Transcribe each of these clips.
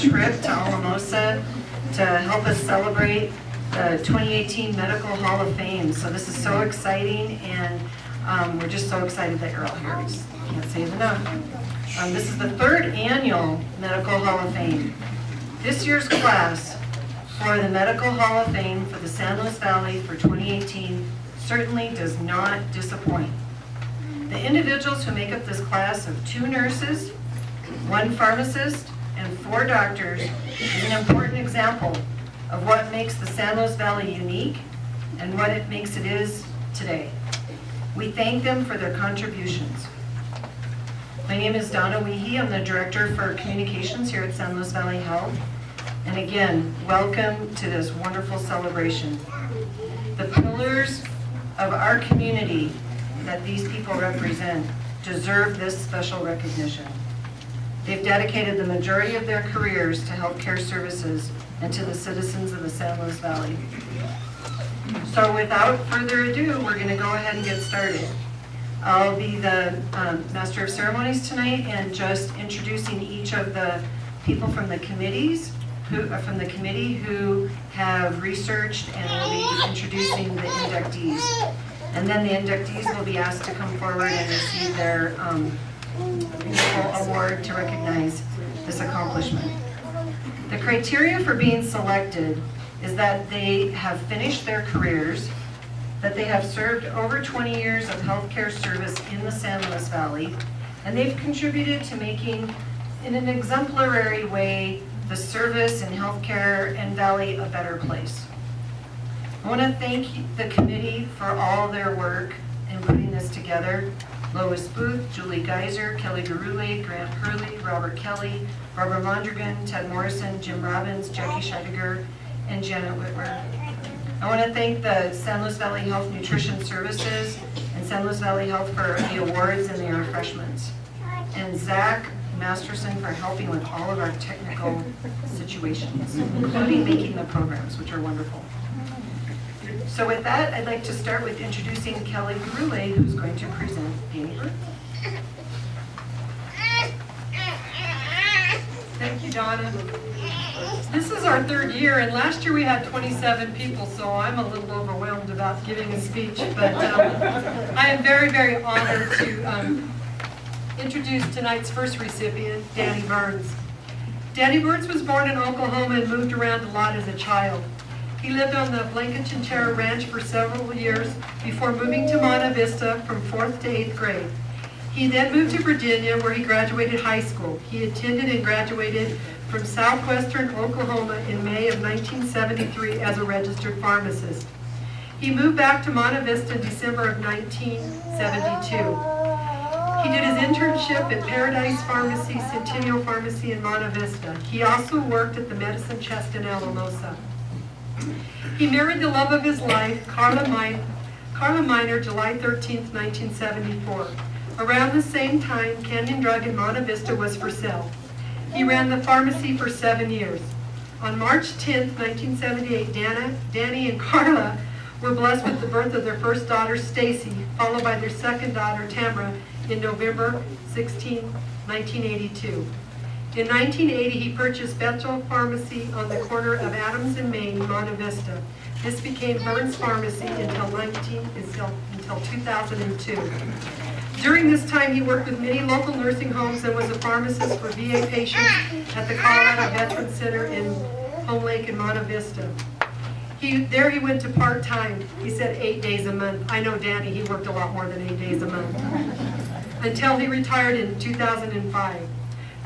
trip to Alamosa to help us celebrate the 2018 Medical Hall of Fame. So this is so exciting, and we're just so excited that you're all here. We just can't say it enough. This is the third annual Medical Hall of Fame. This year's class for the Medical Hall of Fame for the San Luis Valley for 2018 certainly does not disappoint. The individuals who make up this class of 2 nurses, 1 pharmacist, and 4 doctors is an important example of what makes the San Luis Valley unique and what it makes it is today. We thank them for their contributions. My name is Donna Weehee. I'm the Director for Communications here at San Luis Valley Health. And again, welcome to this wonderful celebration. The pillars of our community that these people represent deserve this special recognition. They've dedicated the majority of their careers to healthcare services and to the citizens of the San Luis Valley. So without further ado, we're going to go ahead and get started. I'll be the Master of Ceremonies tonight and just introducing each of the people from the committees who have researched, and will be introducing the inductees. And then the inductees will be asked to come forward and receive their award to recognize this accomplishment. The criteria for being selected is that they have finished their careers, that they have served over 20 years of healthcare service in the San Luis Valley, and they've contributed to making, in an exemplary way, the service in healthcare and Valley a better place. I want to thank the committee for all their work in putting this together. Lois Booth, Julie Geiser, Kelly Garule, Grant Hurley, Robert Kelly, Barbara Mondragon, Ted Morrison, Jim Robbins, Jackie Scheidegger, and Janet Whitmer. I want to thank the San Luis Valley Health Nutrition Services and San Luis Valley Health for the awards and the refreshments. And Zach Masterson for helping with all of our technical situations, including making the programs, which are wonderful. So with that, I'd like to start with introducing Kelly Garule, who's going to present Danny Burns. Thank you, Donna. This is our 3rd year, and last year we had 27 people, so I'm a little overwhelmed about giving a speech, but I am very, very honored to introduce tonight's first recipient, Danny Burns. Danny Burns was born in Oklahoma and moved around a lot as a child. He lived on the Blankenship Ranch for several years before moving to Monta Vista from 4th to 8th grade. He then moved to Virginia, where he graduated high school. He attended and graduated from Southwestern Oklahoma in May of 1973 as a registered pharmacist. He moved back to Monta Vista in December of 1972. He did his internship at Paradise Pharmacy, Centennial Pharmacy in Monta Vista. He also worked at the Medicine Chest in Alamosa. He married the love of his life, Carla Miner, July 13th, 1974. Around the same time, Canyon Drug in Monta Vista was for sale. He ran the pharmacy for 7 years. On March 10th, 1978, Danny and Carla were blessed with the birth of their first daughter, Stacy, followed by their second daughter, Tamara, in November 16, 1982. In 1980, he purchased Bethel Pharmacy on the corner of Adams and Main, Monta Vista. This became Burns Pharmacy until 2002. During this time, he worked with many local nursing homes and was a pharmacist for VA patients at the Colorado Veterans Center in Home Lake in Monta Vista. There he went to part-time. He said 8 days a month. I know Danny, he worked a lot more than 8 days a month. Until he retired in 2005.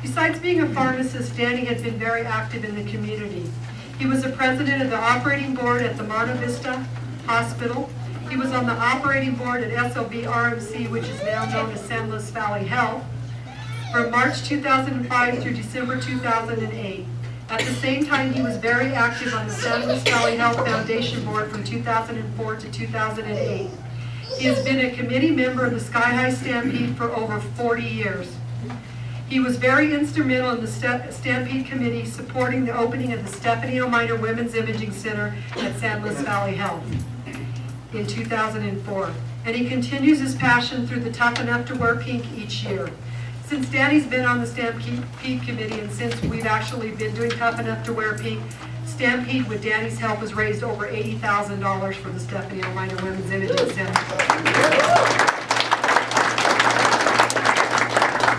Besides being a pharmacist, Danny had been very active in the community. He was the president of the operating board at the Monta Vista Hospital. He was on the operating board at SLB RMC, which is now known as San Luis Valley Health, from March 2005 through December 2008. At the same time, he was very active on the San Luis Valley Health Foundation Board from 2004 to 2008. He has been a committee member of the Sky High Stampede for over 40 years. He was very instrumental in the Stampede Committee supporting the opening of the Stephanie O. Miner Women's Imaging Center at San Luis Valley Health in 2004. And he continues his passion through the Tough Enough to Wear Pink each year. Since Danny's been on the Stampede Committee and since we've actually been doing Tough Enough to Wear Pink, Stampede, with Danny's help, has raised over $80,000 for the Stephanie L. Miner Women's Imaging Center.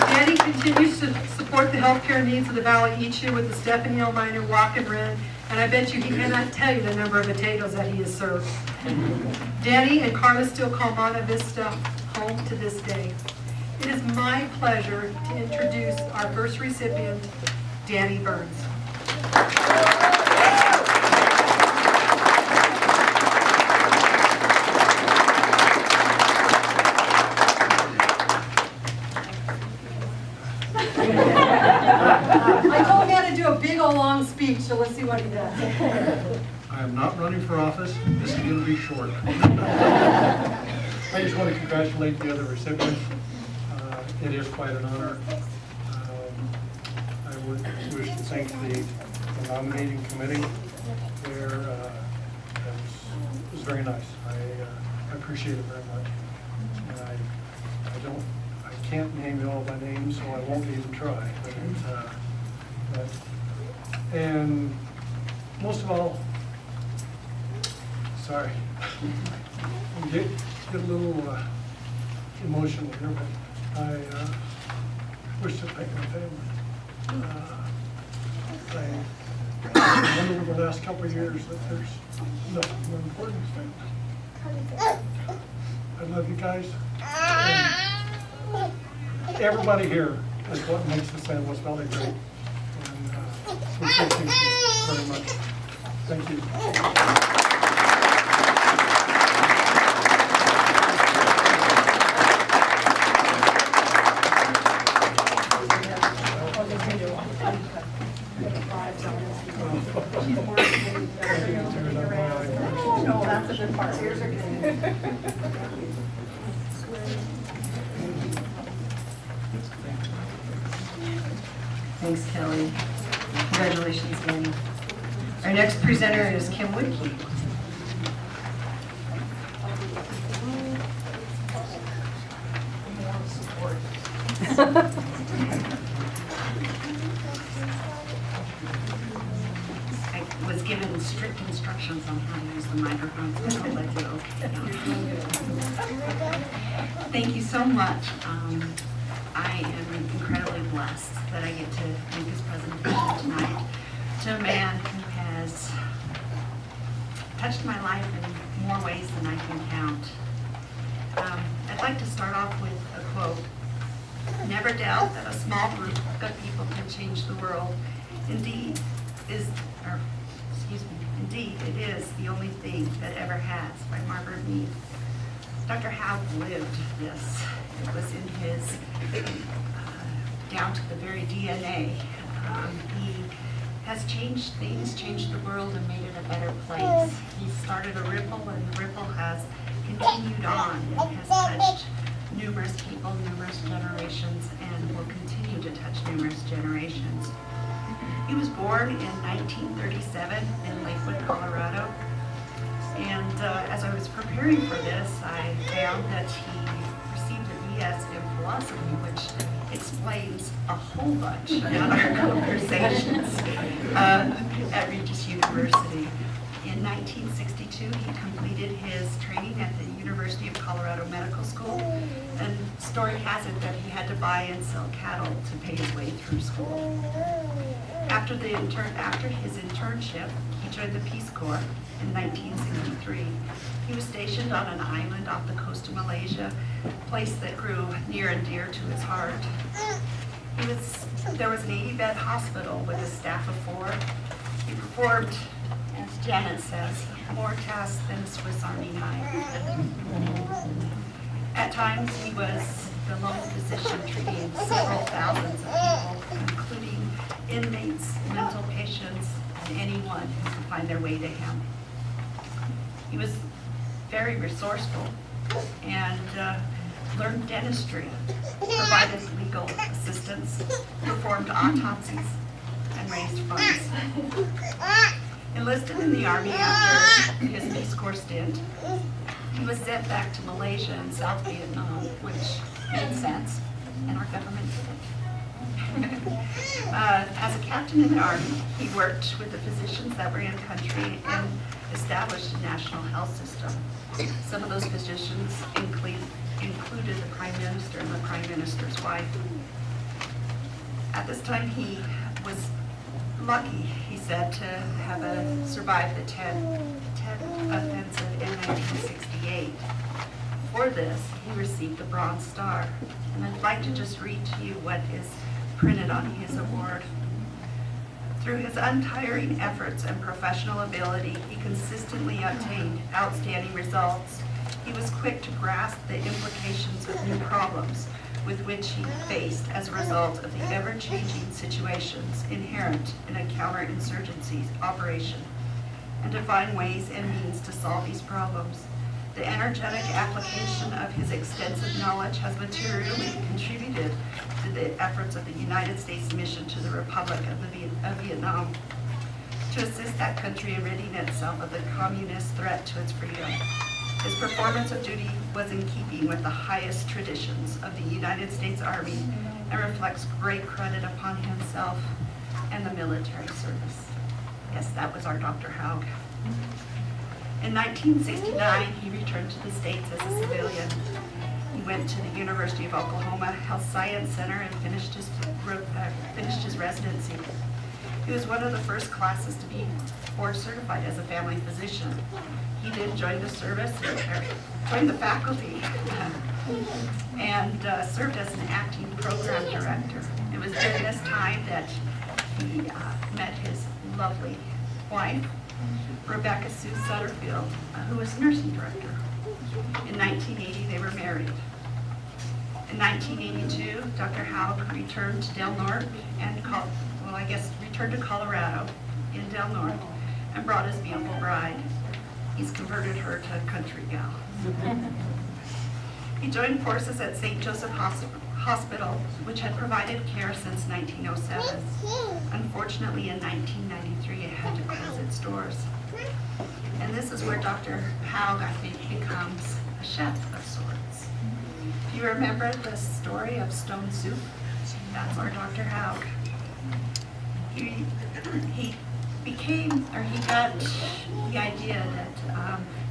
Danny continues to support the healthcare needs of the Valley each year with the Stephanie L. Miner Walk and Run, and I bet you he cannot tell you the number of potatoes that he has served. Danny and Carla still call Monta Vista home to this day. It is my pleasure to introduce our first recipient, Danny Burns. I told him he had to do a big old long speech, so let's see what he does. I am not running for office. This is going to be short. I just want to congratulate the other recipients. It is quite an honor. I would wish to thank the nominating committee. It was very nice. I appreciate it very much. And I can't name you all by name, so I won't even try. And most of all, sorry, get a little emotional here, but I wish to thank my family. I learned over the last couple of years that there's nothing more important than family. I love you guys. And everybody here is what makes the San Luis Valley great. And we thank you very much. Thank you. No, that's a good part. Thanks, Kelly. Congratulations, Danny. Our next presenter is Kim Whitkey. I was given strict instructions on how to use the microphone, so I'll let you okay. Thank you so much. I am incredibly blessed that I get to make this presentation tonight to a man who has touched my life in more ways than I can count. I'd like to start off with a quote. Never doubt that a small group of people can change the world. Indeed, it is the only thing that ever has, by Margaret Mead. Dr. Howe lived this. It was in his, down to the very DNA. He has changed things, changed the world, and made it a better place. He started a ripple, and the ripple has continued on and has touched numerous people, numerous generations, and will continue to touch numerous generations. He was born in 1937 in Lakewood, Colorado. And as I was preparing for this, I found that he received an BS in philosophy, which explains a whole bunch in our conversations at Regis University. In 1962, he completed his training at the University of Colorado Medical School, and story has it that he had to buy and sell cattle to pay his way through school. After his internship, he joined the Peace Corps in 1963. He was stationed on an island off the coast of Malaysia, a place that grew near and dear to his heart. There was an 80-bed hospital with a staff of 4. He performed, as Janet says, more tasks than a Swiss Army knife. At times, he was the lone physician treating several thousands of people, including inmates, mental patients, and anyone who could find their way to him. He was very resourceful and learned dentistry, provided legal assistance, performed autopsies, and raised funds. Enlisted in the Army after his Peace Corps stint, he was sent back to Malaysia and South Vietnam, which made sense. and our government didn't. As a captain in the Army, he worked with the physicians that were in the country and established a national health system. Some of those physicians included the Prime Minister and the Prime Minister's wife. At this time, he was lucky, he said, to have survived the Tet Offensive in 1968. For this, he received the Bronze Star. And I'd like to just read to you what is printed on his award. Through his untiring efforts and professional ability, he consistently obtained outstanding results. He was quick to grasp the implications of new problems with which he faced as a result of the ever-changing situations inherent in a counterinsurgency operation, and to find ways and means to solve these problems. The energetic application of his extensive knowledge has materially contributed to the efforts of the United States mission to the Republic of Vietnam to assist that country in ridding itself of the communist threat to its freedom. His performance of duty was in keeping with the highest traditions of the United States Army and reflects great credit upon himself and the military service. Yes, that was our Dr. Haug. In 1969, he returned to the States as a civilian. He went to the University of Oklahoma Health Science Center and finished his residency. He was one of the first classes to be board certified as a family physician. He did join the service, joined the faculty, and served as an acting program director. It was during this time that he met his lovely wife, Rebecca Sue Sutterfield, who was nursing director. In 1980, they were married. In 1982, Dr. Haug returned to Del Norte and returned to Colorado in Del Norte and brought his beautiful bride. He's converted her to a country gal. He joined forces at St. Joseph Hospital, which had provided care since 1907. Unfortunately, in 1993, it had to close its doors. And this is where Dr. Haug, I think, becomes a chef of sorts. Do you remember the story of Stone Soup? That's our Dr. Haug. He got the idea that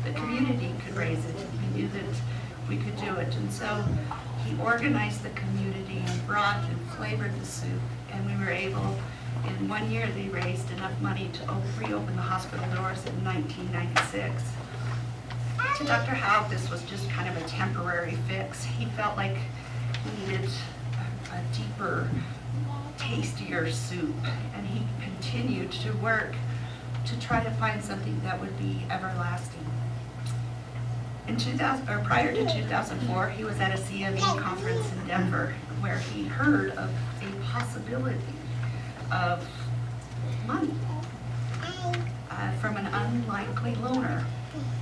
the community could raise it. He knew that we could do it. And so he organized the community and brought and flavored the soup. And we were able, in 1 year, they raised enough money to reopen the hospital doors in 1996. To Dr. Haug, this was just kind of a temporary fix. He felt like he needed a deeper, tastier soup, and he continued to work to try to find something that would be everlasting. Prior to 2004, he was at a CME conference in Denver where he heard of a possibility of money from an unlikely loaner,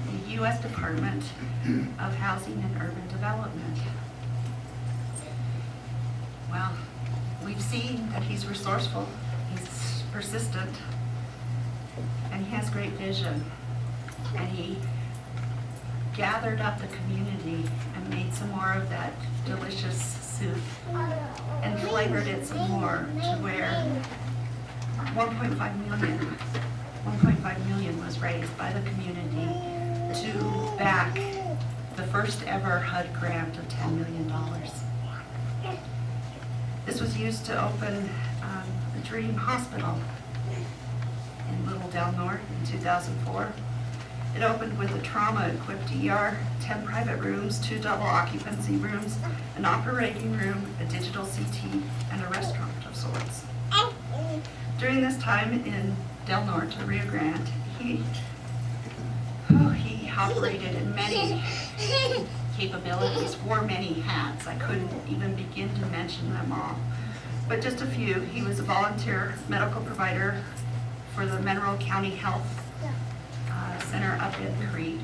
the U.S. Department of Housing and Urban Development. Well, we've seen that he's resourceful, he's persistent, and he has great vision. And he gathered up the community and made some more of that delicious soup and flavored it some more to where 1.5 million was raised by the community to back the first ever HUD grant of $10 million. This was used to open the Dream Hospital in Little Del Norte in 2004. It opened with a trauma-equipped ER, 10 private rooms, 2 double occupancy rooms, an operating room, a digital CT, and a restaurant of sorts. During this time in Del Norte to Rio Grande, he operated in many capabilities, wore many hats. I couldn't even begin to mention them all. But just a few. He was a volunteer medical provider for the Mineral County Health Center up in Creede.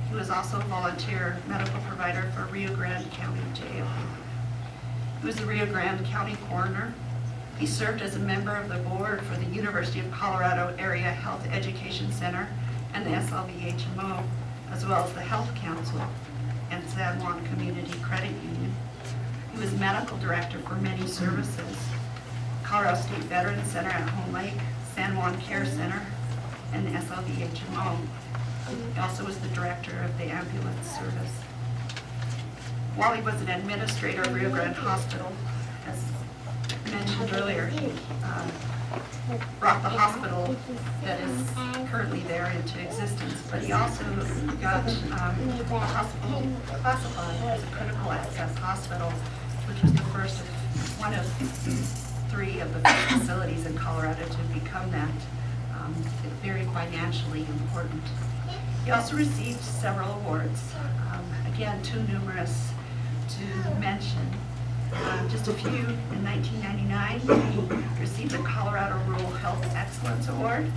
He was also a volunteer medical provider for Rio Grande County Jail. He was the Rio Grande County Coroner. He served as a member of the board for the University of Colorado Area Health Education Center and the SLVHMO, as well as the Health Council and San Juan Community Credit Union. He He was medical director for many services: Colorado State Veterans Center at Home Lake, San Juan Care Center, and the SLVHMO. He also was the director of the ambulance service. While he was an administrator of Rio Grande Hospital, as mentioned earlier, he brought the hospital that is currently there into existence, but he also got the hospital classified as a critical access hospital, which was the first of one of 3 of the facilities in Colorado to become that. Very financially important. He also received several awards, again, too numerous to mention. Just a few. In 1999, he received the Colorado Rural Health Excellence Award.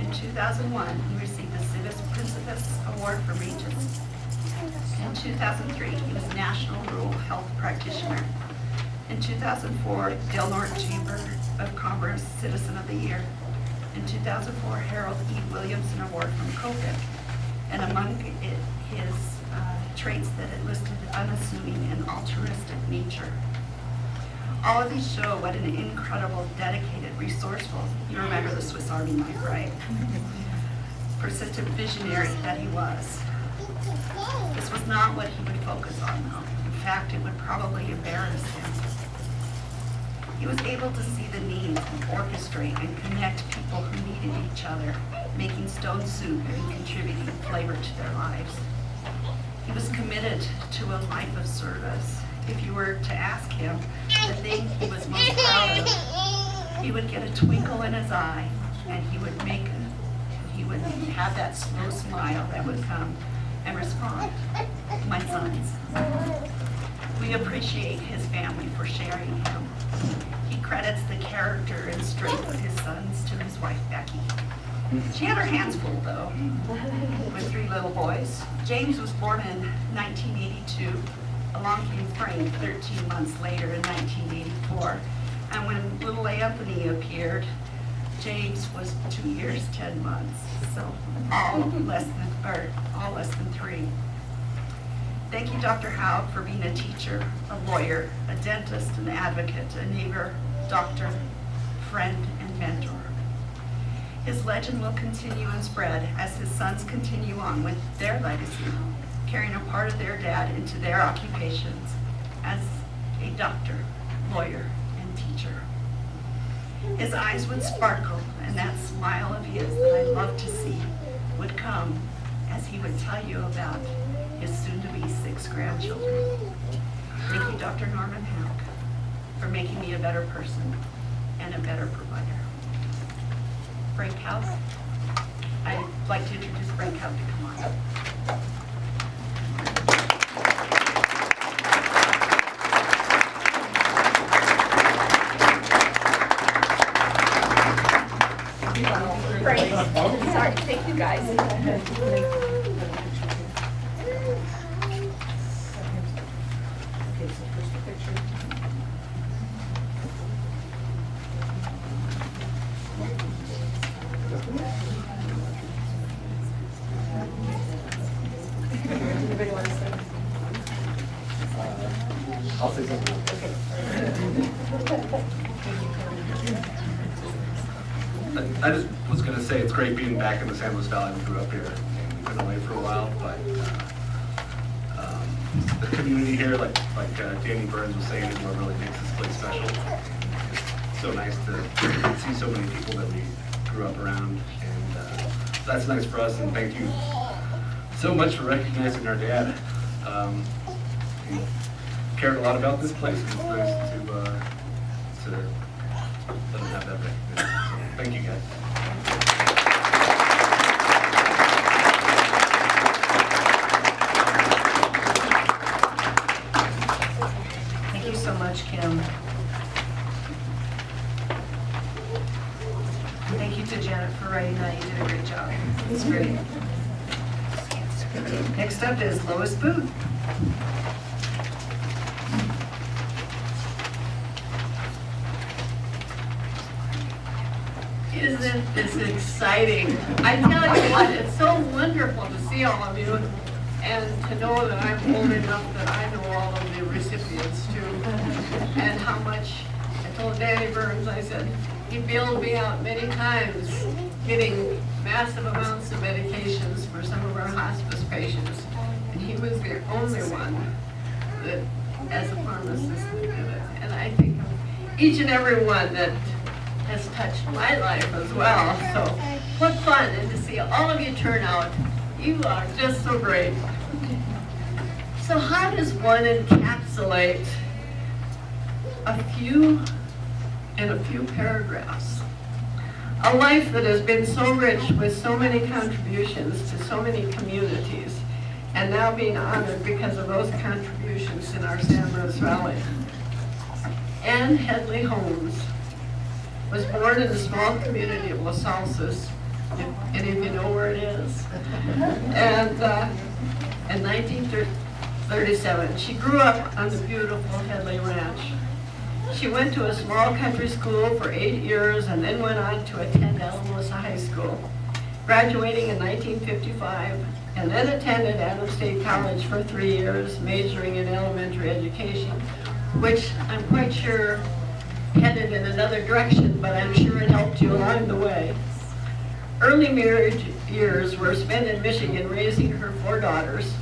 In 2001, he received the Civis Principis Award for Regents. In 2003, he was National Rural Health Practitioner. In 2004, Del Norte Chamber of Commerce Citizen of the Year. In 2004, Harold E. Williamson Award from COPIC. And among his traits that it listed, unassuming and altruistic nature. All of these show what an incredible, dedicated, resourceful, you remember the Swiss Army knife, right? Persistent visionary that he was. This was not what he would focus on, though. In fact, it would probably embarrass him. He was able to see the needs and orchestrate and connect people who needed each other, making stone soup and contributing flavor to their lives. He was committed to a life of service. If you were to ask him the thing he was most proud of, he would get a twinkle in his eye, and he would have that slow smile that would come and respond, "My sons." We appreciate his family for sharing him. He credits the character and strength of his sons to his wife, Becky. She had her hands full, though, with 3 little boys. James was born in 1982. Along came Frank 13 months later in 1984. And when little Anthony appeared, James was 2 years, 10 months. So all less than 3. Thank you, Dr. Haug, for being a teacher, a lawyer, a dentist, an advocate, a neighbor, doctor, friend, and mentor. His legend will continue and spread as his sons continue on with their legacy, carrying a part of their dad into their occupations as a doctor, lawyer, and teacher. His eyes would sparkle, and that smile of his that I love to see would come as he would tell you about his soon-to-be 6 grandchildren. Thank you, Dr. Norman Haug, for making me a better person and a better provider. Frank Haug, I'd like to introduce Frank Haug to come on. Frank, sorry, thank you guys. I'll say something. I just was going to say it's great being back in the San Luis Valley. We grew up here and we've been away for a while, but the community here, like Danny Burns was saying, is what really makes this place special. It's so nice to see so many people that we grew up around, and that's nice for us. And thank you so much for recognizing our dad. He cared a lot about this place, and it's nice to let him have that recognition. So, thank you, guys. Thank you so much, Kim. Thank you to Janet for writing that. You did a great job. It's great. Next up is Lois Booth. Isn't this exciting? I tell you what, it's so wonderful to see all of you. and to know that I'm old enough that I know all of the recipients too, and how much, I told Danny Burns, I said, he bailed me out many times getting massive amounts of medications for some of our hospice patients, and he was the only one that, as a pharmacist, that did it. And I think of each and every one that has touched my life as well. So what fun, and to see all of you turn out. You are just so great. So how does one encapsulate in a few paragraphs, a life that has been so rich with so many contributions to so many communities, and now being honored because of those contributions in our San Luis Valley? Ann Headley Holmes was born in the small community of Los Alces, if any of you know where it is, and in 1937. She grew up on the beautiful Headley Ranch. She went to a small country school for 8 years and then went on to attend Alamosa High School, graduating in 1955, and then attended Adams State College for 3 years, majoring in elementary education, which I'm quite sure headed in another direction, but I'm sure it helped you along the way. Early marriage years were spent in Michigan raising her 4 daughters,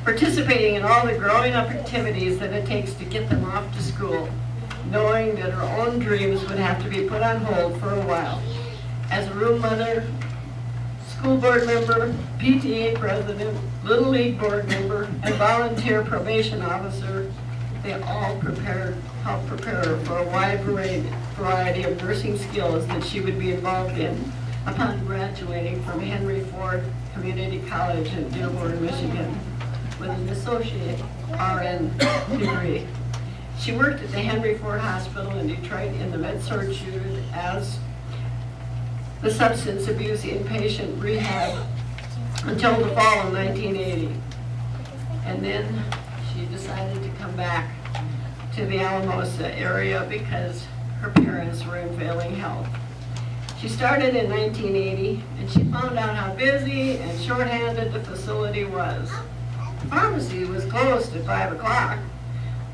participating in all the growing up activities that it takes to get them off to school, knowing that her own dreams would have to be put on hold for a while. As a room mother, school board member, PTA president, Little League board member, and volunteer probation officer, they all helped prepare her for a wide variety of nursing skills that she would be involved in upon graduating from Henry Ford Community College in Dearborn, Michigan, with an associate RN degree. She worked at the Henry Ford Hospital in Detroit in the med-surg unit as the substance abuse inpatient rehab until the fall of 1980. And then she decided to come back to the Alamosa area because her parents were in failing health. She started in 1980, and she found out how busy and shorthanded the facility was. The pharmacy was closed at 5 o'clock,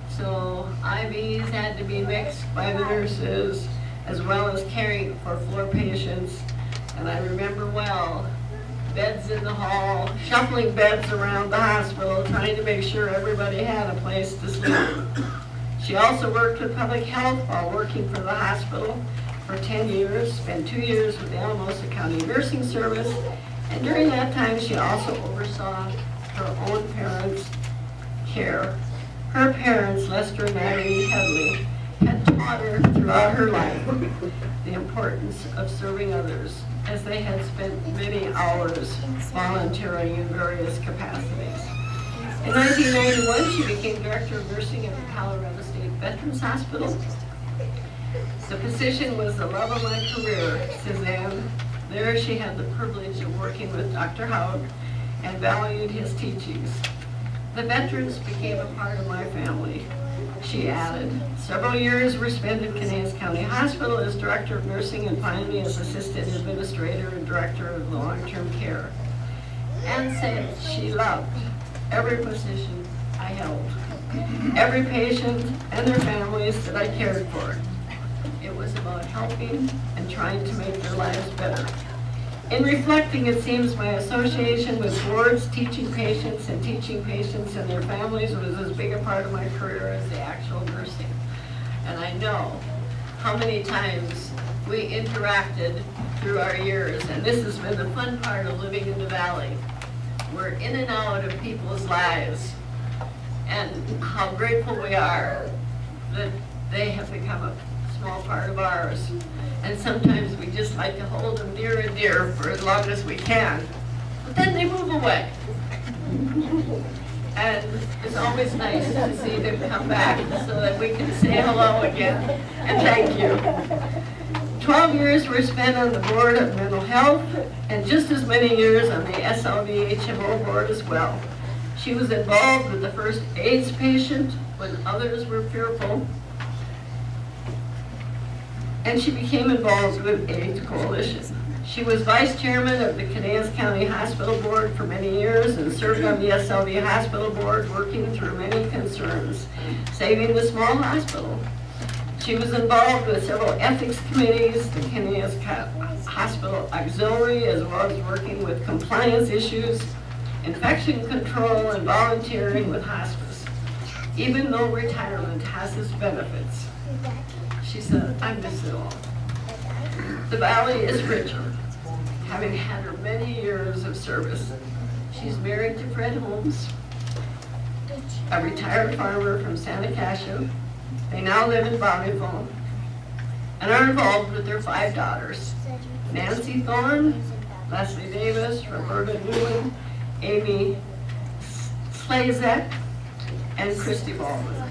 so IVs had to be mixed by the nurses, as well as caring for floor patients. And I remember well, beds in the hall, shuffling beds around the hospital, trying to make sure everybody had a place to sleep. She also worked with public health while working for the hospital for 10 years, spent 2 years with the Alamosa County Nursing Service, and during that time she also oversaw her own parents' care. Her parents, Lester and Irene Headley, had taught her throughout her life the importance of serving others, as they had spent many hours volunteering in various capacities. In 1991, she became Director of Nursing at the Colorado State Veterans Hospital. The position was the love of my career, says Ann. There she had the privilege of working with Dr. Haug and valued his teachings. The veterans became a part of my family, she added. Several years were spent in Canales County Hospital as Director of Nursing and finally as Assistant Administrator and Director of Long-Term Care. Ann said she loved every position I held, every patient and their families that I cared for. It was about helping and trying to make their lives better. In reflecting, it seems my association with boards, teaching patients and their families was as big a part of my career as the actual nursing. And I know how many times we interacted through our years, and this has been the fun part of living in the valley. We're in and out of people's lives, and how grateful we are that they have become a small part of ours. And sometimes we just like to hold them near and dear for as long as we can. But then they move away. And it's always nice to see them come back so that we can say hello again and thank you. 12 years were spent on the Board of Mental Health and just as many years on the SLV HMO board as well. She was involved with the first AIDS patient when others were fearful, and she became involved with AIDS Coalition. She was vice chairman of the Canales County Hospital Board for many years and served on the SLV Hospital Board, working through many concerns, saving the small hospital. She was involved with several ethics committees, the Canales Hospital Auxiliary, as well as working with compliance issues, infection control, and volunteering with hospice. Even though retirement has its benefits, she said, I miss it all. The Valley is richer, having had her many years of service. She's married to Fred Holmes, a retired farmer from Santa Casia. They now live in Bonneville and are involved with their 5 daughters, Nancy Thorne, Leslie Davis, Roberta Newland, Amy Slazek, and Christy Baldwin.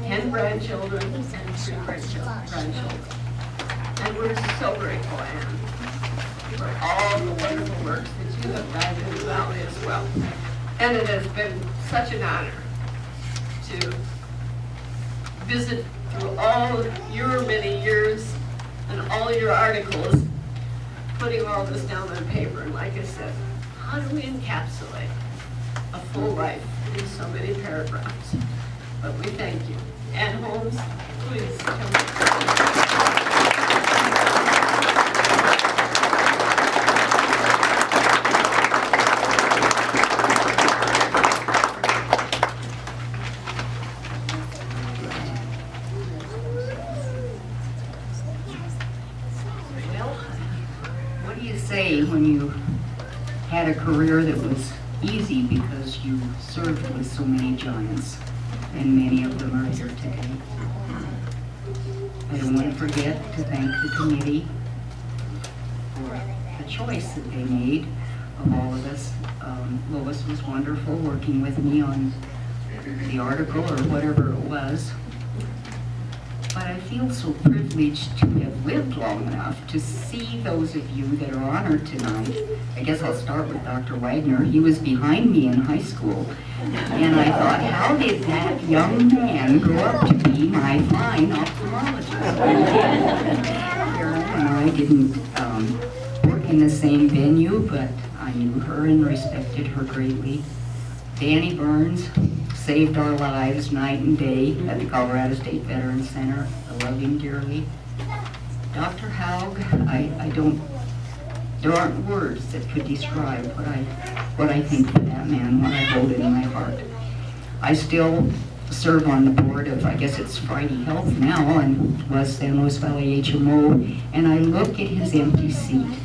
10 grandchildren and 3 grandchildren. And we're so grateful, Anne, for all the wonderful work that you have done in the Valley as well. And it has been such an honor to visit through all your many years and all your articles, putting all this down on paper. And like I said, how do we encapsulate a full life in so many paragraphs? But we thank you. Ann Holmes, please come. Well, what do you say when you had a career that was easy because you served with so many giants, and many of them are here today? I don't want to forget to thank the committee for the choice that they made of all of us. Lois was wonderful working with me on the article or whatever it was. But I feel so privileged to have lived long enough to see those of you that are honored tonight. I guess I'll start with Dr. Wagner. He was behind me in high school. And I thought, how did that young man grow up to be my fine ophthalmologist? Carolyn and I didn't work in the same venue, but I knew her and respected her greatly. Danny Burns saved our lives night and day at the Colorado State Veterans Center. I love him dearly. Dr. Haug, there aren't words that could describe what I think of that man, what I hold in my heart. I still serve on the board of, I guess it's Friday Health now, and was San Luis Valley HMO, and I look at his empty seat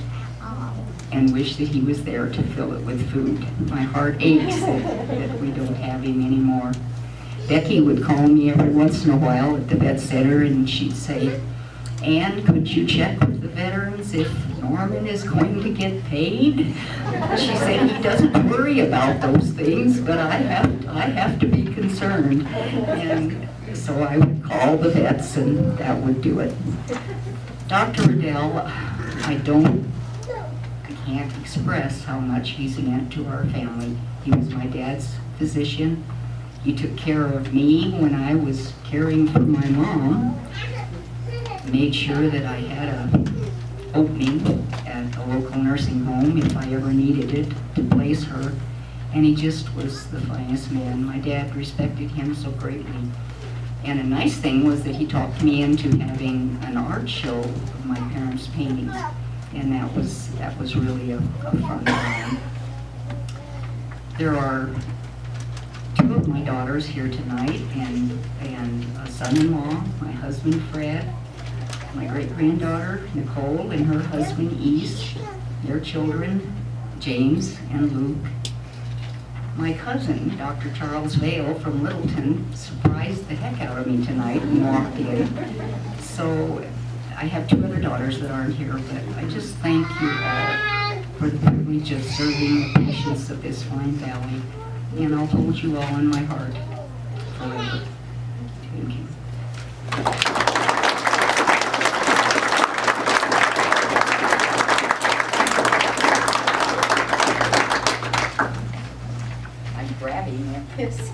and wish that he was there to fill it with food. My heart aches that we don't have him anymore. Becky would call me every once in a while at the vet center, and she'd say, Ann, could you check with the veterans if Norman is going to get paid? She said he doesn't worry about those things, but I have to be concerned. And so I would call the vets, and that would do it. Dr. Riddell, I can't express how much he's meant to our family. He was my dad's physician. He took care of me when I was caring for my mom, made sure that I had an opening at a local nursing home if I ever needed it to place her, and he just was the finest man. My dad respected him so greatly. And a nice thing was that he talked me into having an art show of my parents' paintings. And that was really a fun time. There are 2 of my daughters here tonight, and a son-in-law, my husband Fred, my great-granddaughter Nicole, and her husband East, their children James and Luke. My cousin, Dr. Charles Vale from Littleton, surprised the heck out of me tonight and walked in. So I have 2 other daughters that aren't here, but I just thank you all for the privilege of serving the patients of this fine valley, and I'll hold you all in my heart forever. Thank you. I'm grabbing it. Yes.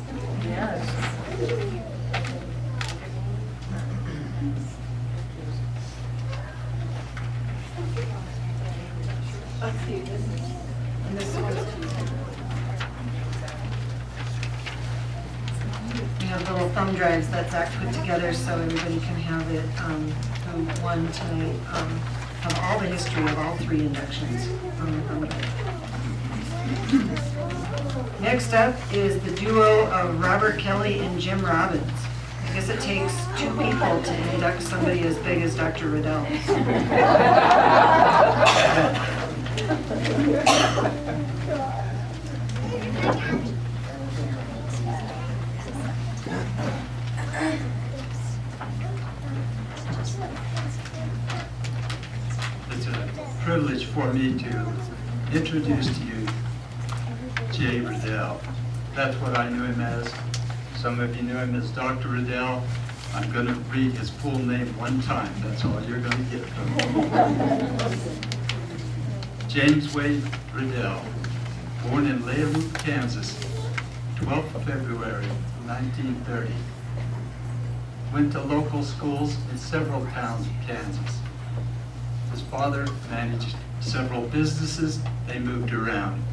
Let's see, this is, and this goes to. We have little thumb drives that Zach put together so everybody can have it, who won tonight, have all the history of all 3 inductions on the thumb drive. Next up is the duo of Robert Kelly and Jim Robbins. I guess it takes 2 people to induct somebody as big as Dr. Riddell. It's a privilege for me to introduce to you Jay Riddell. That's what I knew him as. Some of you knew him as Dr. Riddell. I'm going to read his full name one time. That's all you're going to get from him. James Wade Riddell, born in Leawood, Kansas, 12th of February, 1930. Went to local schools in several towns of Kansas. His father managed several businesses. They moved around.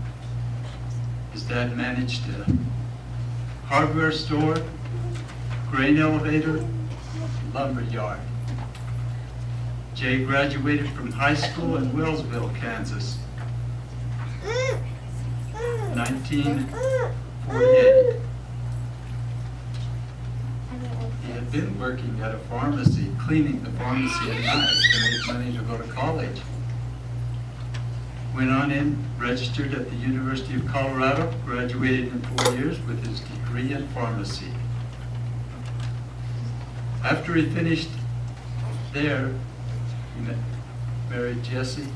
His dad managed a hardware store, grain elevator, lumber yard. Jay graduated from high school in Wellsville, Kansas, 1948. He had been working at a pharmacy, cleaning the pharmacy at night to make money to go to college. Went on in, registered at the University of Colorado, graduated in 4 years with his degree in pharmacy. After he finished there, he married Jessie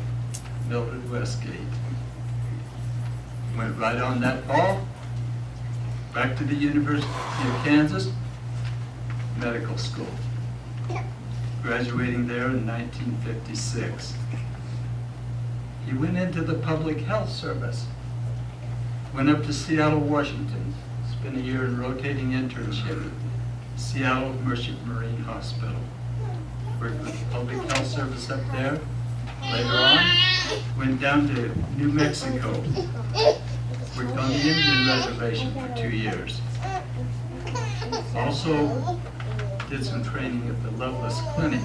Mildred Westgate. Went right on that fall, back to the University of Kansas Medical School, graduating there in 1956. He went into the public health service, went up to Seattle, Washington, spent a year in rotating internship at Seattle Merchant Marine Hospital. Worked with the public health service up there. Later on, went down to New Mexico, worked on the Indian reservation for 2 years. Also did some training at the Loveless Clinic.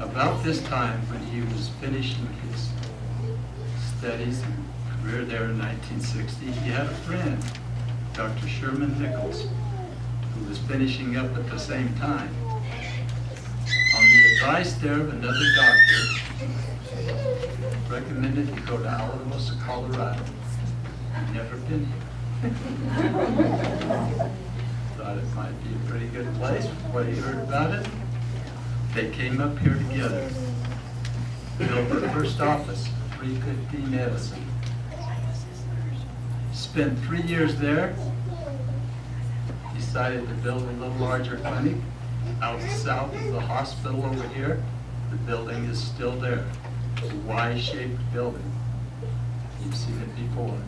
About this time, when he was finishing his studies and career there in 1960, he had a friend, Dr. Sherman Nichols, who was finishing up at the same time. On the advice there of another doctor, recommended he go to Alamosa, Colorado. He'd never been here. Thought it might be a pretty good place, what he heard about it. They came up here together, built their first office, 315 Edison. Spent 3 years there, decided to build a little larger clinic out south of the hospital over here. The building is still there. It's a Y-shaped building. You've seen it before.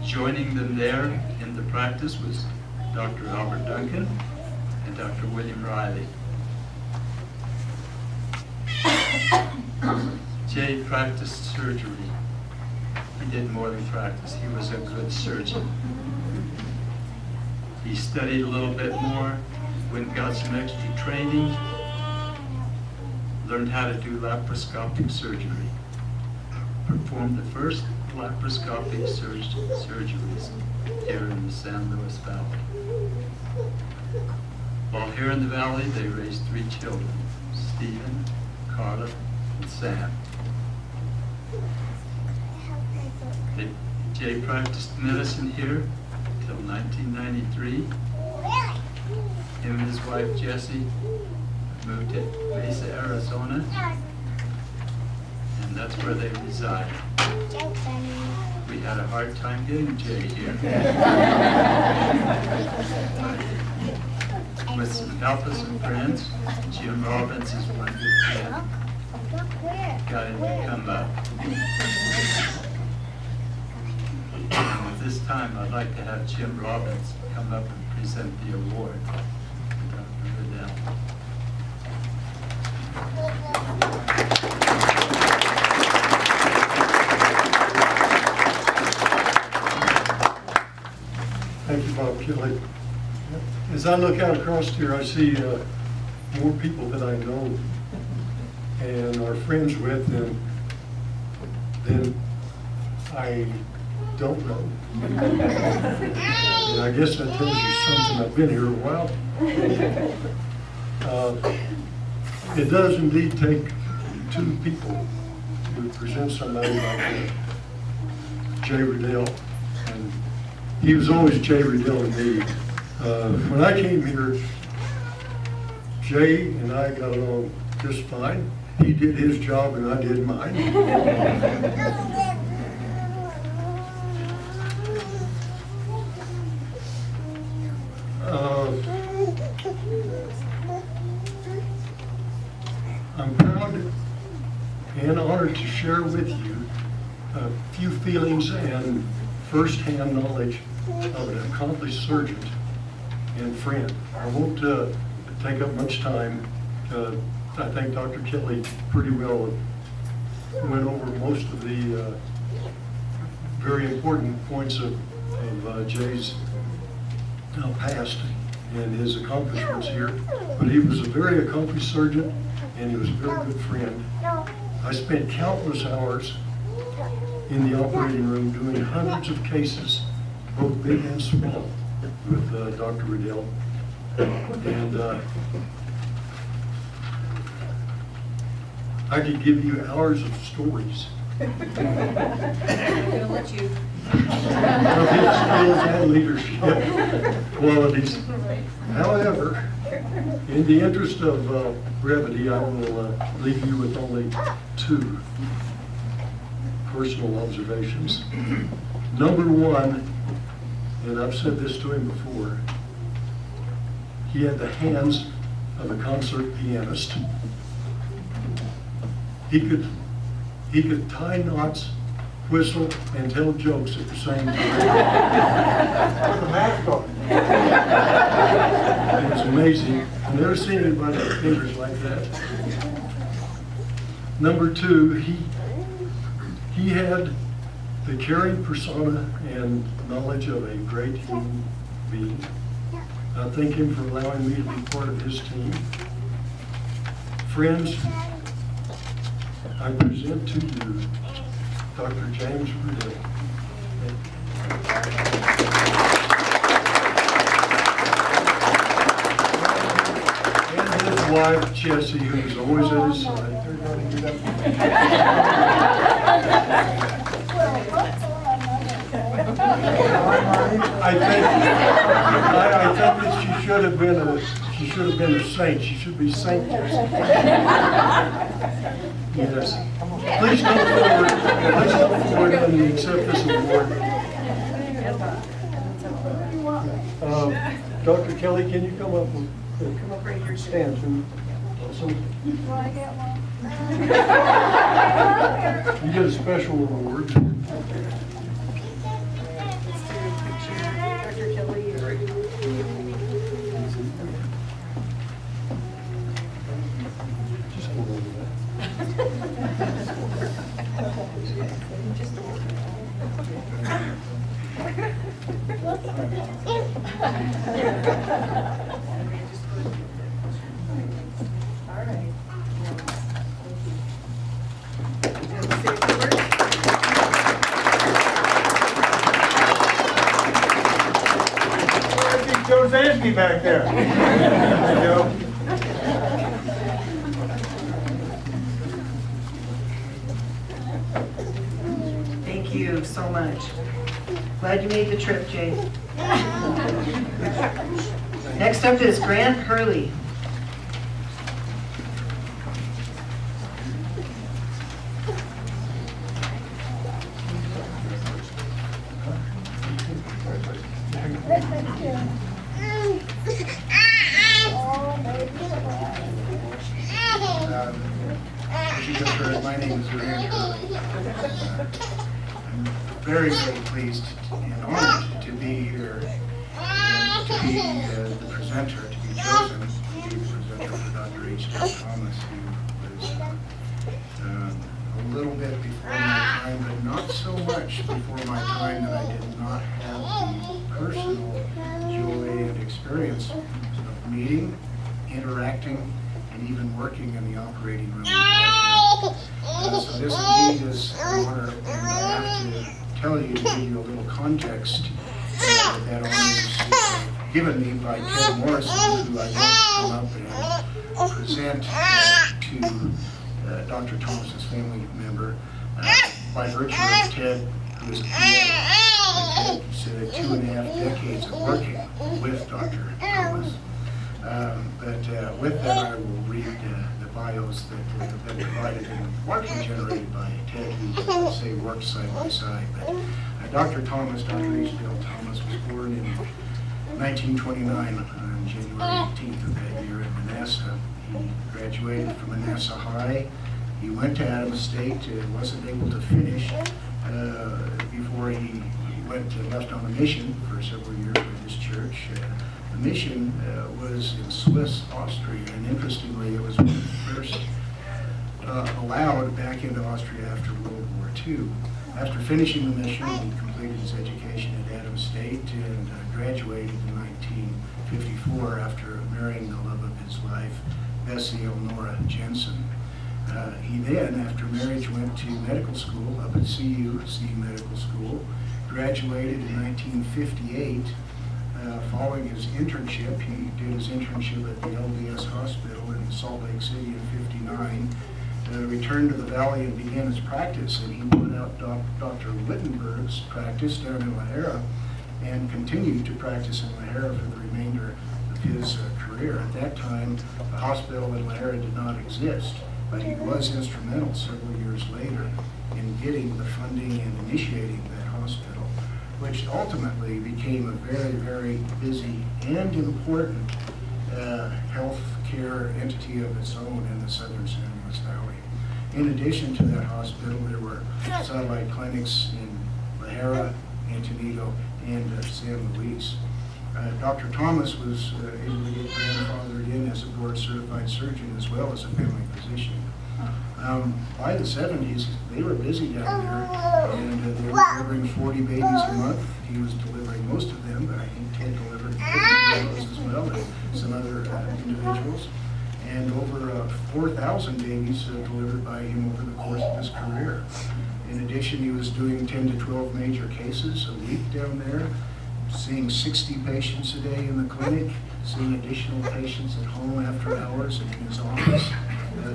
Joining them there in the practice was Dr. Albert Duncan and Dr. William Riley. Jay practiced surgery. He did more than practice. He was a good surgeon. He studied a little bit more, went and got some extra training, learned how to do laparoscopic surgery. Performed the first laparoscopic surgeries here in the San Luis Valley. While here in the valley, they raised 3 children, Stephen, Carla, and Sam. Jay practiced medicine here until 1993. Him and his wife Jessie moved to Mesa, Arizona, and that's where they reside. We had a hard time getting Jay here. With some help of some friends, Jim Robbins is one good friend. Got him to come up. And at this time, I'd like to have Jim Robbins come up and present the award to Dr. Riddell. job, Kelly. As I look out across here, I see more people that I know and are friends with than I don't know. And I guess that tells you something. I've been here a while. It does indeed take two people to present somebody like Jay Riddell. And he was always Jay Riddell to me. When I came here, Jay and I got along just fine. He did his job and I did mine. I'm proud and honored to share with you a few feelings and first-hand knowledge of an accomplished surgeon and friend. I won't take up much time. I think Dr. Kelly pretty well went over most of the very important points of Jay's past and his accomplishments here. But he was a very accomplished surgeon and he was a very good friend. I spent countless hours in the operating room doing hundreds of cases, both big and small, with Dr. Riddell. And I could give you hours of stories I'm gonna let you. of his skills and leadership qualities. However, in the interest of brevity, I will leave you with only two personal observations. Number one, and I've said this to him before, he had the hands of a concert pianist. He could tie knots, whistle, and tell jokes at the same time. With a mask on. It was amazing. I've never seen anybody with fingers like that. Number two, he had the caring persona and knowledge of a great human being. I thank him for allowing me to be part of his team. Friends, I present to you Dr. James Riddell. And his wife, Jessie, who's always at his side. I think that she should have been a saint. She should be Saint Jessie. Yes. Please come forward. Please come forward and accept this award. Dr. Kelly, can you come up and stand too? Awesome. You get a special award. Dr. Kelly. Just hold on to that. Joe Zansky back there. There you go. Thank you so much. Glad you made the trip, Jay. Next up is Grant Hurley. As you just heard, my name is Grant Hurley. I'm very, very pleased and honored to be here and to be the presenter, to be chosen to be the presenter for Dr. H. Thomas, who was a little bit before my time, but not so much before my time that I did not have the personal joy and experience of meeting, interacting, and even working in the operating room. So this indeed is an honor, and I have to tell you, to give you a little context, that honor is given me by Ted Morrison, who I want to come up and present to Dr. Thomas's family member, by virtue of Ted, who is a PA, Ted's 2.5 decades of working with Dr. Thomas. But with that, I will read the bios that have been provided and largely generated by Ted, who, say, worked side by side. But Dr. Thomas, Dr. H. Dale Thomas, was born in 1929 on January 18th of that year in Manassas. He graduated from Manassas High. He went to Adams State, wasn't able to finish before he left on a mission for several years with his church. The mission was in Swiss, Austria, and interestingly, it was when he first allowed back into Austria after World War II. After finishing the mission, he completed his education at Adams State and graduated in 1954 after marrying the love of his life, Bessie Elnora Jensen. He then, after marriage, went to medical school up at CU Medical School, graduated in 1958. Following his internship, he did his internship at the LDS Hospital in Salt Lake City in '59, returned to the Valley and began his practice, and he brought out Dr. Wittenberg's practice down in La Hera and continued to practice in La Hera for the remainder of his career. At that time, the hospital in La Hera did not exist, but he was instrumental several years later in getting the funding and initiating that hospital, which ultimately became a very, very busy and important health care entity of its own in the southern San Luis Valley. In addition to that hospital, there were satellite clinics in La Hera, Antonito, and San Luis. Dr. Thomas was able to get grandfathered in as a board-certified surgeon as well as a family physician. By the 70s, they were busy down there, and they were delivering 40 babies a month. He was delivering most of them, but I think Ted delivered 50 babies as well, and some other individuals. And over 4,000 babies delivered by him over the course of his career. In addition, he was doing 10 to 12 major cases a week down there, seeing 60 patients a day in the clinic, seeing additional patients at home after hours and in his office.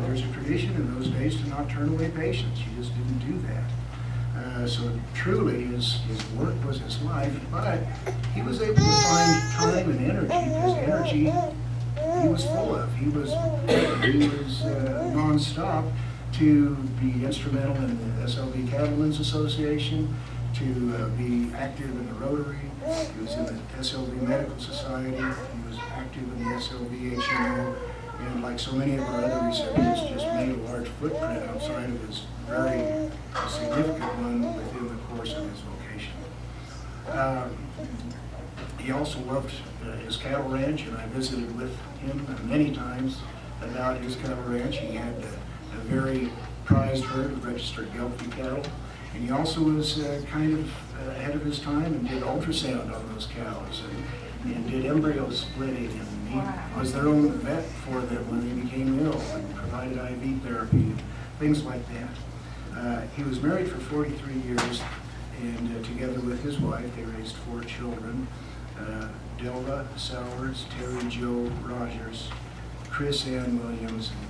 There's a tradition in those days to not turn away patients. You just didn't do that. So truly, his work was his life, but he was able to find time and energy, because energy he was full of. He was nonstop to be instrumental in the SLV Cattlemen's Association, to be active in the Rotary. He was in the SLV Medical Society. He was active in the SLV HMO. And like so many of our other recipients, just made a large footprint outside of his very significant one within the course of his vocation. He also loved his cattle ranch, and I visited with him many times about his cattle ranch. He had a very prized herd of registered Gelbvieh cattle, and he also was kind of ahead of his time and did ultrasound on those cows and did embryo splitting, and he was their own vet for them when they became ill and provided IV therapy and things like that. He was married for 43 years, and together with his wife, they raised 4 children. Delva Sowers, Terry Joe Rogers, Chris Ann Williams, and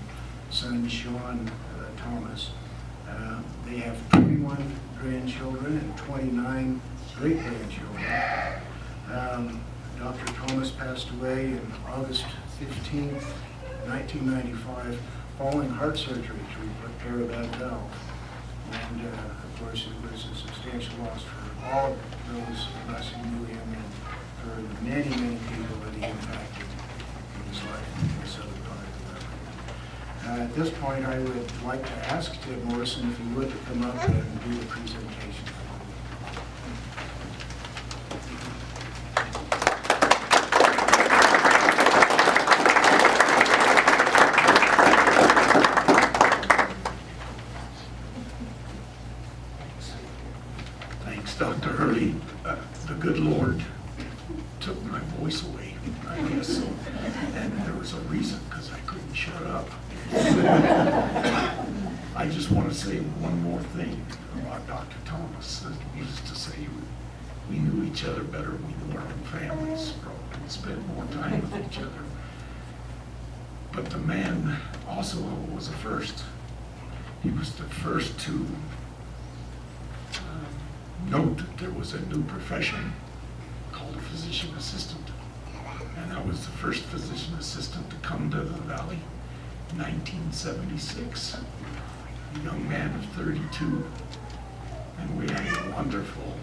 son Sean Thomas. They have 21 grandchildren and 29 great-grandchildren. Dr. Thomas passed away in August 15th, 1995, following heart surgery to repair a bad valve. And of course, it was a substantial loss for all of those of us who knew him, and for the many, many people that he impacted in his life in the southern part of the valley. At this point, I would like to ask Ted Morrison if he would to come up and do the presentation. Thanks, Dr. Hurley. The good Lord And there was a reason, because I couldn't shut up. I just want to say one more thing about Dr. Thomas. He used to say we knew each other better than we knew our own families. We spent more time with each other. But the man also was a first. He was the first to note that there was a new profession called a physician assistant. And I was the first physician assistant to come to the Valley in 1976. A young man of 32. And we had a wonderful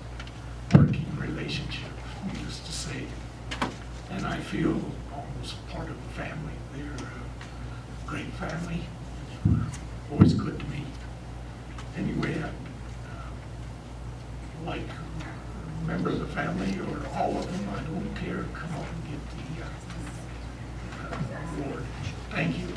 working relationship, needless to say. And I feel almost part of the family. They're a great family. They were always good to me. Anyway, I'd like a member of the family, or all of them, I don't care, come up and get the award. Thank you.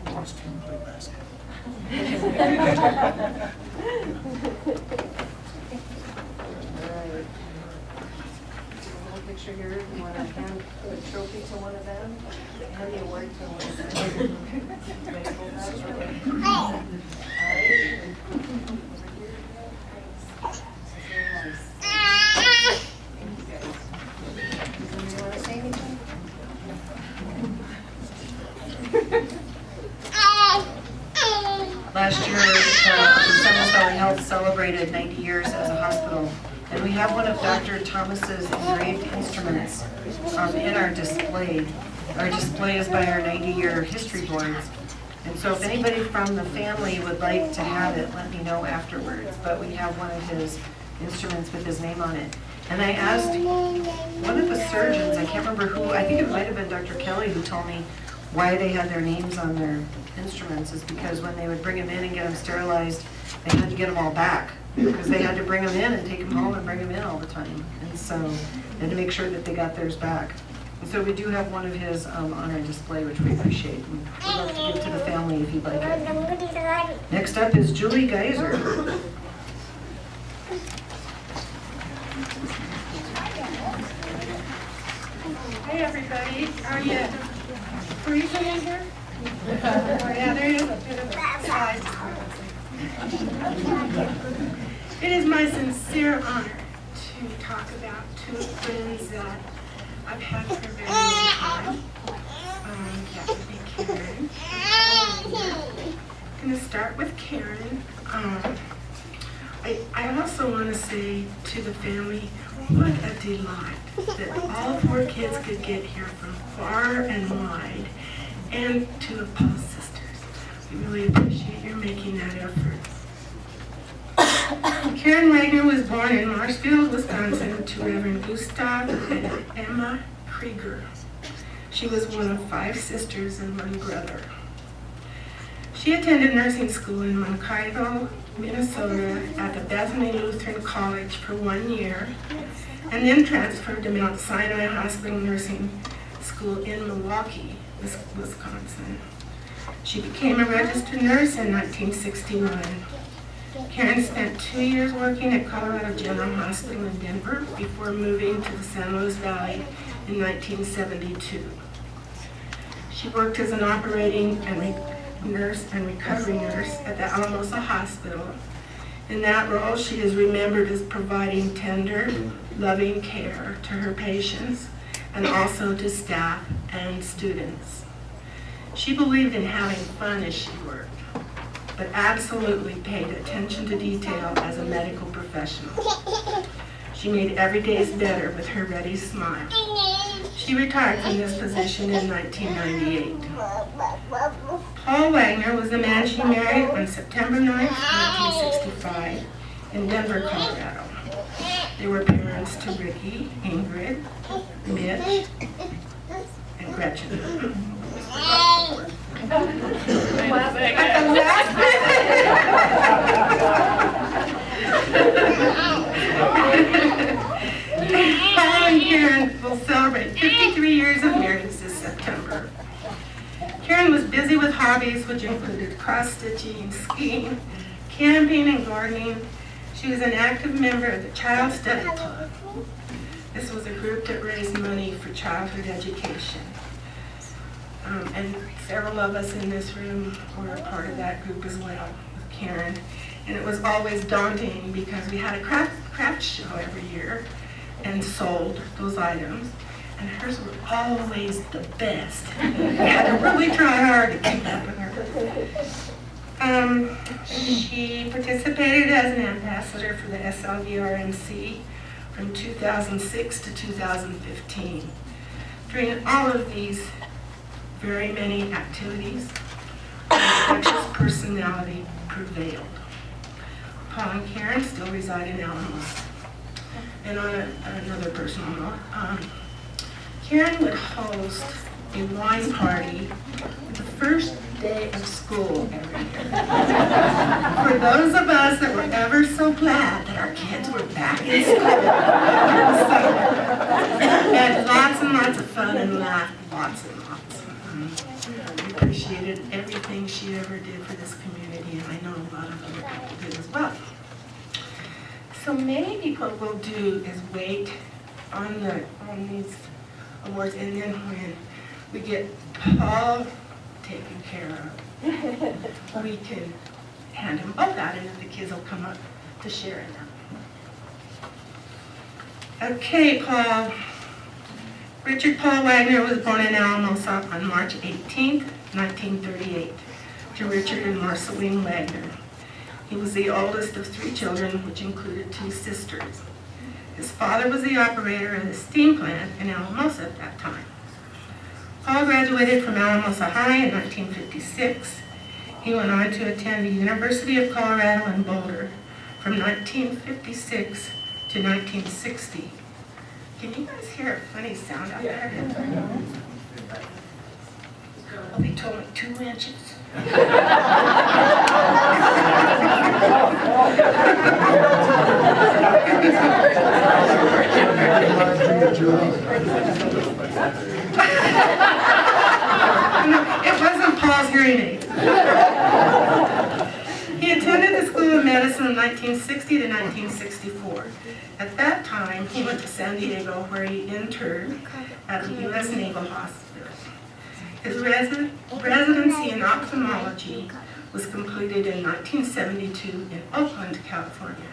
Watched him play basketball. Picture here, you want to hand the trophy to one of them, hand the award to one of them. Last year, Seminoles Valley Health celebrated 90 years as a hospital, and we have one of Dr. Thomas's engraved instruments in our display. Our display is by our 90-year history boards. And so if anybody from the family would like to have it, let me know afterwards. But we have one of his instruments with his name on it. And I asked one of the surgeons, I can't remember who, I think it might have been Dr. Kelly, who told me why they had their names on their instruments is because when they would bring them in and get them sterilized, they had to get them all back because they had to bring them in and take them home and bring them in all the time. And so they had to make sure that they got theirs back. And so we do have one of his on our display, which we appreciate. And we'd love to give to the family if you'd like it. Next up is Julie Geiser. Hey everybody, are you freezing in here? Oh yeah, there is a bit of a size. It is my sincere honor to talk about two friends that I've had for a very long time. That would be Karen. I'm going to start with Karen. I also want to say to the family, what a delight that all four kids could get here from far and wide, and to the Paul sisters. We really appreciate your making that effort. Karen Wagner was born in Marshfield, Wisconsin, to Reverend Gustav and Emma Krieger. She was one of 5 sisters and 1 brother. She attended nursing school in Mankato, Minnesota at the Bethany Lutheran College for 1 year, and then transferred to Mount Sinai Hospital Nursing School in Milwaukee, Wisconsin. She became a registered nurse in 1961. Karen spent 2 years working at Colorado General Hospital in Denver before moving to the San Luis Valley in 1972. She worked as an operating and nurse and recovery nurse at the Alamosa Hospital. In that role, she is remembered as providing tender, loving care to her patients and also to staff and students. She believed in having fun as she worked, but absolutely paid attention to detail as a medical professional. She made every day better with her ready smile. She retired from this position in 1998. Paul Wagner was the man she married on September 9, 1965 in Denver, Colorado. They were parents to Ricky, Ingrid, Mitch, and Gretchen. Paul and Karen will celebrate 53 years of marriage this September. Karen was busy with hobbies which included cross-stitching, skiing, camping, and gardening. She was an active member of the Child Study Club. This was a group that raised money for childhood education. And several of us in this room were a part of that group as well, with Karen. And it was always daunting because we had a craft show every year and sold those items. And hers were always the best. We had to really try hard to keep up with her. She participated as an ambassador for the SLVRMC from 2006 to 2015. During all of these very many activities, an infectious personality prevailed. Paul and Karen still reside in Alamos. And on another personal note, Karen would host a wine party the first day of school every year. For those of us that were ever so glad that our kids were back in school. We had lots and lots of fun and laughed lots and lots. We appreciated everything she ever did for this community, and I know a lot of other people did as well. So maybe what we'll do is wait on these awards, and then when we get Paul taken care of, we can hand them both out, and then the kids will come up to share in them. Okay, Paul. Richard Paul Wagner was born in Alamosa on March 18th, 1938, to Richard and Marceline Wagner. He was the oldest of 3 children, which included 2 sisters. His father was the operator of the steam plant in Alamosa at that time. Paul graduated from Alamosa High in 1956. He went on to attend the University of Colorado in Boulder from 1956 to 1960. Can you guys hear a funny sound out there? Well, they told me 2 inches. No, it wasn't Paul's hearing aid. He attended the School of Medicine from 1960 to 1964. At that time, he went to San Diego, where he interned at the U.S. Naval Hospital. His residency in ophthalmology was completed in 1972 in Oakland, California.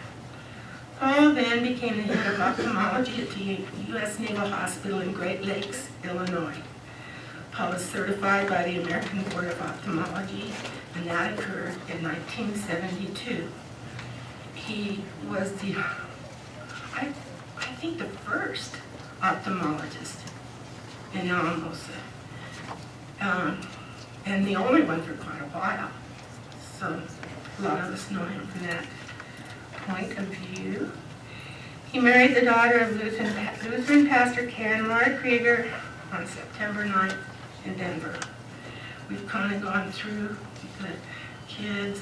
Paul then became the head of ophthalmology at the U.S. Naval Hospital in Great Lakes, Illinois. Paul was certified by the American Board of Ophthalmology, and that occurred in 1972. He was I think the first ophthalmologist in Alamosa, and the only one for quite a while. So a lot of us know him from that point of view. He married the daughter of Lutheran pastor Karen Laura Krieger on September 9th in Denver. We've kind of gone through the kids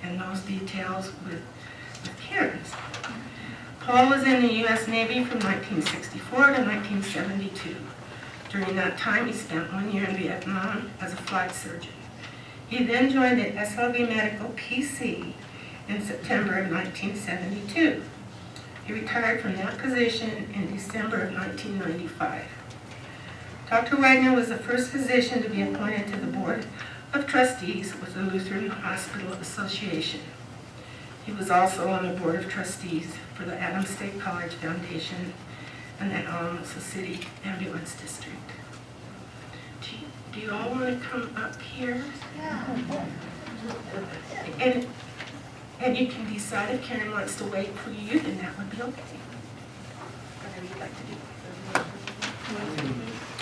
and those details with Karen's. Paul was in the U.S. Navy from 1964 to 1972. During that time, he spent 1 year in Vietnam as a flight surgeon. He then joined the SLV Medical PC in September of 1972. He retired from that position in December of 1995. Dr. Wagner was the first physician to be appointed to the Board of Trustees with the Lutheran Hospital Association. He was also on the Board of Trustees for the Adams State College Foundation and the Alamosa City Ambulance District. Do you all want to come up here? And you can decide if Karen wants to wait for you, then that would be okay. Whatever you'd like to do.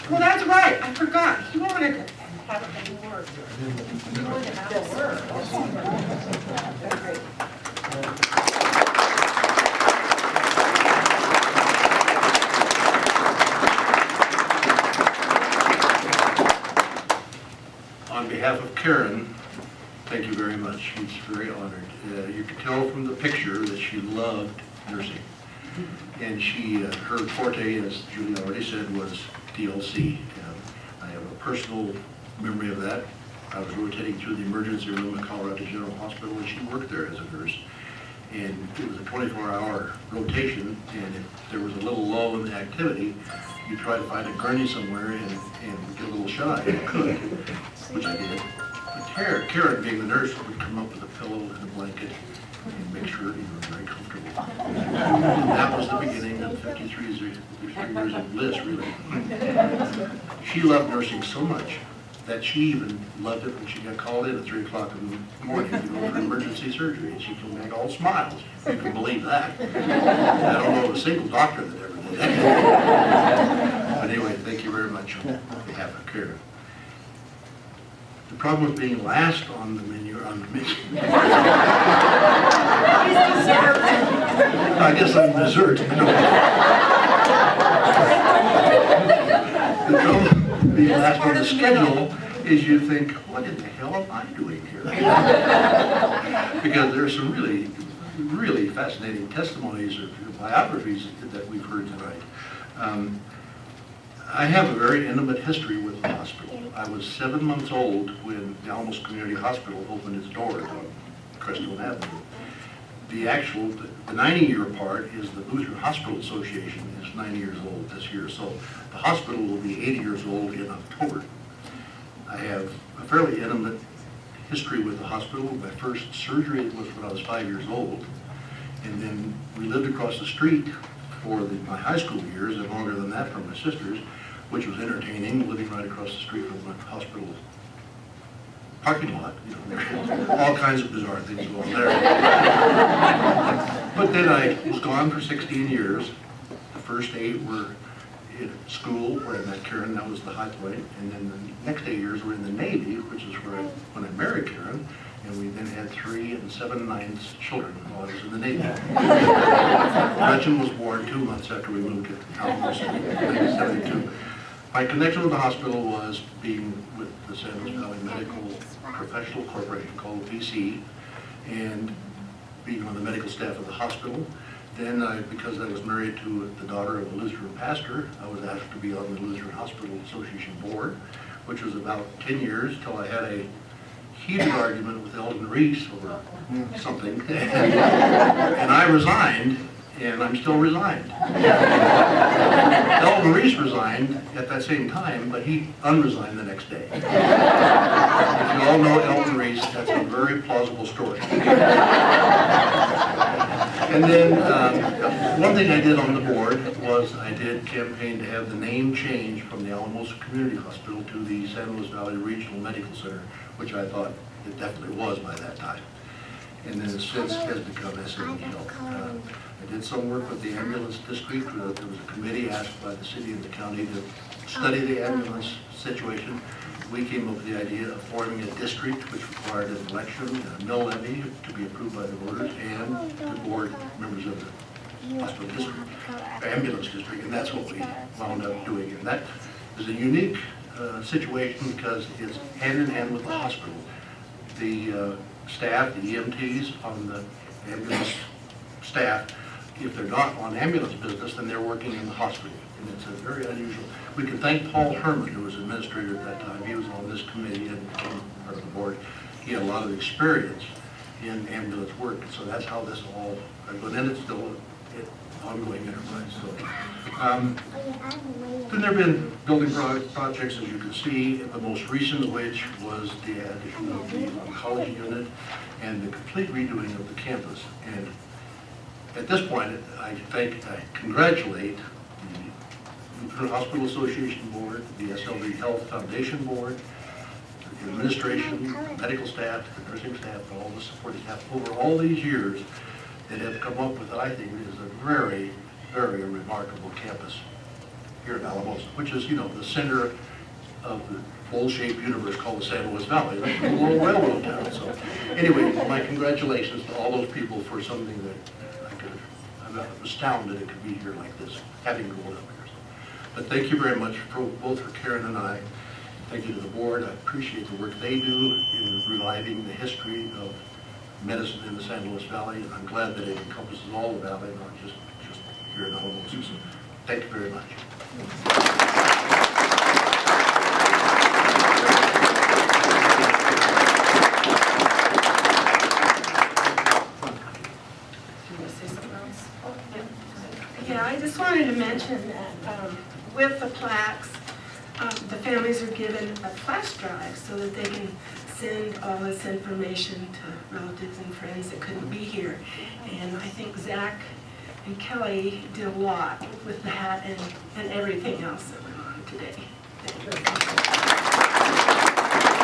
Well, that's right, I forgot. He wanted to have a big word. He wanted to have a word. Great. behalf of Karen, thank you very much. She's very honored. You could tell from the picture that she loved nursing. And she, her forte, as Julie already said, was DLC. I have a personal memory of that. I was rotating through the emergency room at Colorado General Hospital, and she worked there as a nurse. And it was a 24-hour rotation, and if there was a little lull in the activity, you try to find a gurney somewhere and get a little shut-eye. You could, which I did. But Karen, being the nurse, would come up with a pillow and a blanket and make sure you were very comfortable. And that was the beginning of 53 years of bliss, really. She loved nursing so much that she even loved it when she got called in at 3 o'clock in the morning to go for emergency surgery. And she came back all smiles. You can believe that. I don't know of a single doctor that ever did that. But anyway, thank you very much on behalf of Karen. The problem with being last on the menu, I guess I'm dessert. The trouble with being last on the schedule is you think, what in the hell am I doing here? Because there's some really, really fascinating testimonies or biographies that we've heard tonight. I have a very intimate history with the hospital. I was 7 months old when the Alamos Community Hospital opened its doors on Crestone Avenue. The 90-year part is the Lutheran Hospital Association is 90 years old this year, so the hospital will be 80 years old in October. I have a fairly intimate history with the hospital. My first surgery was when I was 5 years old, and then we lived across the street for my high school years, and longer than that from my sisters, which was entertaining, living right across the street from the hospital parking lot. You know, all kinds of bizarre things going there. But then I was gone for 16 years. The first 8 were in school, where I met Karen, that was the high point, and then the next 8 years were in the Navy, which is where when I married Karen, and we then had 3 7/9 children while I was in the Navy. Gretchen was born 2 months after we moved to Alamos in 1972. My connection with the hospital was being with the San Luis Valley Medical Professional Corporation, called VC, and being on the medical staff of the hospital. Then, because I was married to the daughter of a Lutheran pastor, I was asked to be on the Lutheran Hospital Association board, which was about 10 years till I had a heated argument with Eldon Reese over something, and I resigned, and I'm still resigned. Eldon Reese resigned at that same time, but he unresigned the next day. If you all know Eldon Reese, that's a very plausible story. And then one thing I did on the board was I did campaign to have the name change from the Alamos Community Hospital to the San Luis Valley Regional Medical Center, which I thought it definitely was by that time. And then since has become SME Health. I did some work with the ambulance district. There was a committee asked by the city and the county to study the ambulance situation. We came up with the idea of forming a district which required an election, a mill levy to be approved by the voters, and the board members of the hospital district, ambulance district, and that's what we wound up doing. And that is a unique situation because it's hand in hand with the hospital. The staff, the EMTs on the ambulance staff, if they're not on ambulance business, then they're working in the hospital. And it's a very unusual. We can thank Paul Herman, who was administrator at that time. He was on this committee and part of the board. He had a lot of experience in ambulance work, so that's how this all, and it's still an ongoing enterprise. So, then there have been building projects, as you can see, the most recent of which was the addition of the oncology unit and the complete redoing of the campus. And at this point, I congratulate the Lutheran Hospital Association Board, the SLV Health Foundation Board, the administration, the medical staff, the nursing staff, and all the supporting staff over all these years that have come up with, I think, is a very, very remarkable campus here in Alamos, which is, you know, the center of the bowl-shaped universe called the San Luis Valley, like a little railroad town. So, anyway, my congratulations to all those people for something that I'm astounded it could be here like this, having grown up here. So, but thank you very much, both for Karen and I. Thank you to the board. I appreciate the work they do in reviving the history of medicine in the San Luis Valley. I'm glad that it encompasses all the valley, not just here in Alamosa. So thank you very much. Yeah, I just wanted to mention that with the plaques, the families are given a flash drive so that they can send all this information to relatives and friends that couldn't be here. And I think Zach and Kelly did a lot with that and everything else that went on today. Thank you.